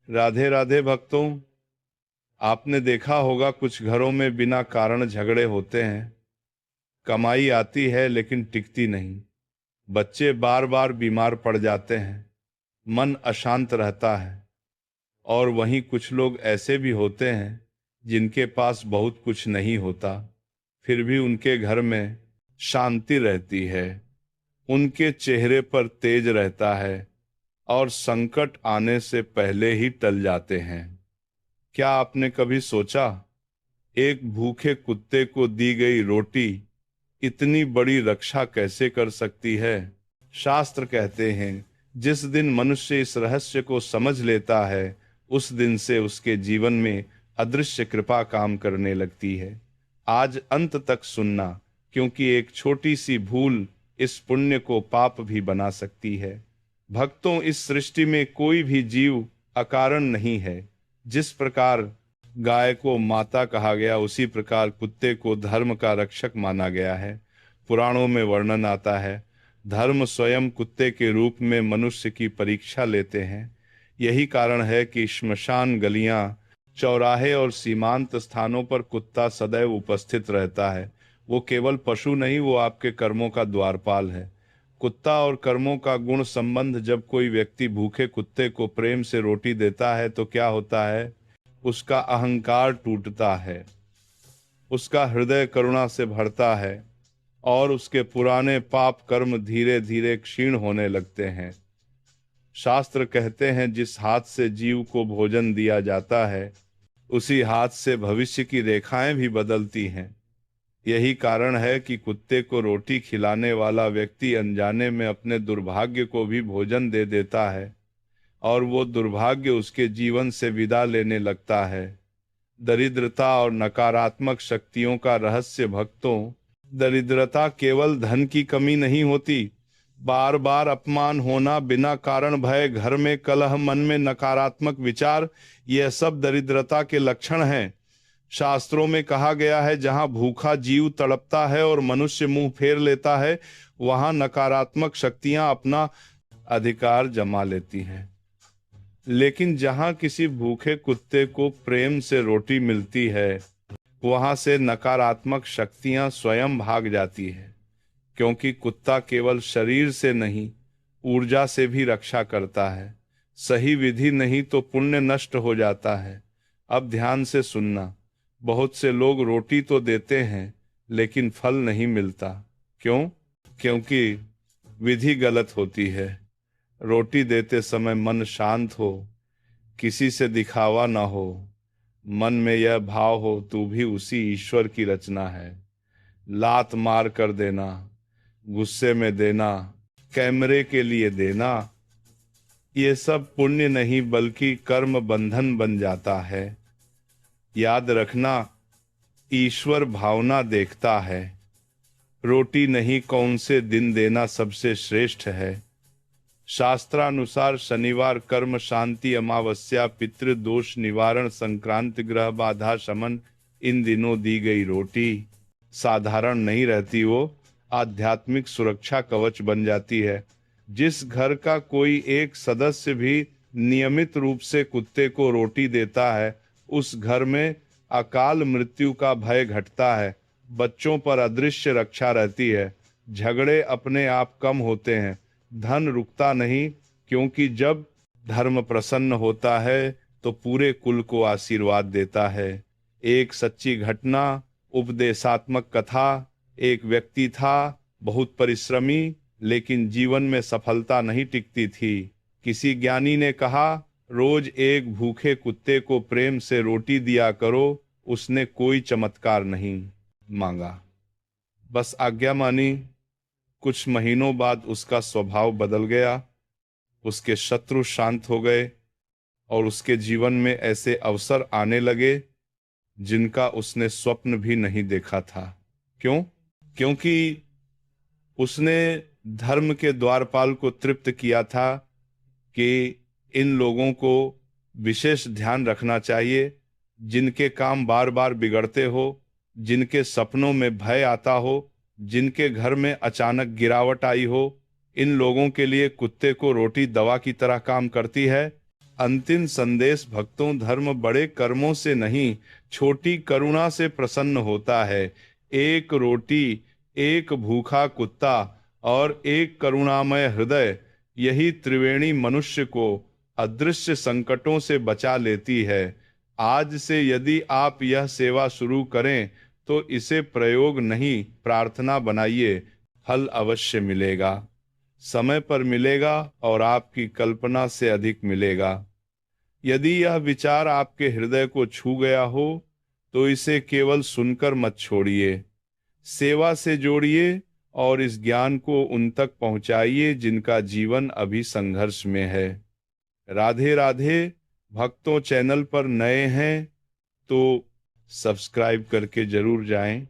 राधे राधे भक्तों। आपने देखा होगा कुछ घरों में बिना कारण झगड़े होते हैं। कमाई आती है लेकिन टिकती नहीं। बच्चे बार बार बीमार पड़ जाते हैं। मन अशांत रहता है। और वहीं कुछ लोग ऐसे भी होते हैं जिनके पास बहुत कुछ नहीं होता, फिर भी उनके घर में शांति रहती है। उनके चेहरे पर तेज रहता है और संकट आने से पहले ही टल जाते हैं। क्या आपने कभी सोचा, एक भूखे कुत्ते को दी गई रोटी इतनी बड़ी रक्षा कैसे कर सकती है? शास्त्र कहते हैं, जिस दिन मनुष्य इस रहस्य को समझ लेता है उस दिन से उसके जीवन में अदृश्य कृपा काम करने लगती है। आज अंत तक सुनना, क्योंकि एक छोटी सी भूल इस पुण्य को पाप भी बना सकती है। भक्तों, इस सृष्टि में कोई भी जीव अकारण नहीं है। जिस प्रकार गाय को माता कहा गया, उसी प्रकार कुत्ते को धर्म का रक्षक माना गया है। पुराणों में वर्णन आता है, धर्म स्वयं कुत्ते के रूप में मनुष्य की परीक्षा लेते हैं। यही कारण है कि श्मशान, गलियां, चौराहे और सीमांत स्थानों पर कुत्ता सदैव उपस्थित रहता है। वो केवल पशु नहीं, वो आपके कर्मों का द्वारपाल है। कुत्ता और कर्मों का गुण संबंध, जब कोई व्यक्ति भूखे कुत्ते को प्रेम से रोटी देता है तो क्या होता है? उसका अहंकार टूटता है, उसका हृदय करुणा से भरता है और उसके पुराने पाप कर्म धीरे धीरे क्षीण होने लगते हैं। शास्त्र कहते हैं, जिस हाथ से जीव को भोजन दिया जाता है उसी हाथ से भविष्य की रेखाएं भी बदलती हैं। यही कारण है कि कुत्ते को रोटी खिलाने वाला व्यक्ति अनजाने में अपने दुर्भाग्य को भी भोजन दे देता है और वो दुर्भाग्य उसके जीवन से विदा लेने लगता है। दरिद्रता और नकारात्मक शक्तियों का रहस्य भक्तों, दरिद्रता केवल धन की कमी नहीं होती। बार बार अपमान होना, बिना कारण भय, घर में कलह, मन में नकारात्मक विचार, यह सब दरिद्रता के लक्षण हैं। शास्त्रों में कहा गया है, जहां भूखा जीव तड़पता है और मनुष्य मुंह फेर लेता है, वहां नकारात्मक शक्तियां अपना अधिकार जमा लेती हैं। लेकिन जहां किसी भूखे कुत्ते को प्रेम से रोटी मिलती है, वहां से नकारात्मक शक्तियां स्वयं भाग जाती है। क्योंकि कुत्ता केवल शरीर से नहीं, ऊर्जा से भी रक्षा करता है। सही विधि नहीं तो पुण्य नष्ट हो जाता है। अब ध्यान से सुनना, बहुत से लोग रोटी तो देते हैं लेकिन फल नहीं मिलता। क्यों? क्योंकि विधि गलत होती है। रोटी देते समय मन शांत हो, किसी से दिखावा ना हो, मन में यह भाव हो तू भी उसी ईश्वर की रचना है। लात मार कर देना, गुस्से में देना, कैमरे के लिए देना, ये सब पुण्य नहीं बल्कि कर्म बंधन बन जाता है। याद रखना, ईश्वर भावना देखता है। रोटी नहीं, कौन से दिन देना सबसे श्रेष्ठ है। शास्त्रानुसार शनिवार कर्म शांति, अमावस्या पितृ दोष निवारण, संक्रांति ग्रह बाधा शमन, इन दिनों दी गई रोटी साधारण नहीं रहती, वो आध्यात्मिक सुरक्षा कवच बन जाती है। जिस घर का कोई एक सदस्य भी नियमित रूप से कुत्ते को रोटी देता है, उस घर में अकाल मृत्यु का भय घटता है। बच्चों पर अदृश्य रक्षा रहती है। झगड़े अपने आप कम होते हैं। धन रुकता नहीं, क्योंकि जब धर्म प्रसन्न होता है तो पूरे कुल को आशीर्वाद देता है। एक सच्ची घटना, उपदेशात्मक कथा। एक व्यक्ति था, बहुत परिश्रमी, लेकिन जीवन में सफलता नहीं टिकती थी। किसी ज्ञानी ने कहा, रोज एक भूखे कुत्ते को प्रेम से रोटी दिया करो। उसने कोई चमत्कार नहीं मांगा, बस आज्ञा मानी। कुछ महीनों बाद उसका स्वभाव बदल गया, उसके शत्रु शांत हो गए और उसके जीवन में ऐसे अवसर आने लगे जिनका उसने स्वप्न भी नहीं देखा था। क्यों? क्योंकि उसने धर्म के द्वारपाल को तृप्त किया था कि इन लोगों को विशेष ध्यान रखना चाहिए, जिनके काम बार बार बिगड़ते हो, जिनके सपनों में भय आता हो, जिनके घर में अचानक गिरावट आई हो, इन लोगों के लिए कुत्ते को रोटी दवा की तरह काम करती है। अंतिम संदेश भक्तों, धर्म बड़े कर्मों से नहीं, छोटी करुणा से प्रसन्न होता है। एक रोटी, एक भूखा कुत्ता और एक करुणामय हृदय, यही त्रिवेणी मनुष्य को अदृश्य संकटों से बचा लेती है। आज से यदि आप यह सेवा शुरू करें तो इसे प्रयोग नहीं, प्रार्थना बनाइए। फल अवश्य मिलेगा, समय पर मिलेगा और आपकी कल्पना से अधिक मिलेगा। यदि यह विचार आपके हृदय को छू गया हो तो इसे केवल सुनकर मत छोड़िए, सेवा से जोड़िए और इस ज्ञान को उन तक पहुंचाइए जिनका जीवन अभी संघर्ष में है। राधे राधे। भक्तों, चैनल पर नए हैं तो सब्सक्राइब करके जरूर जाएं।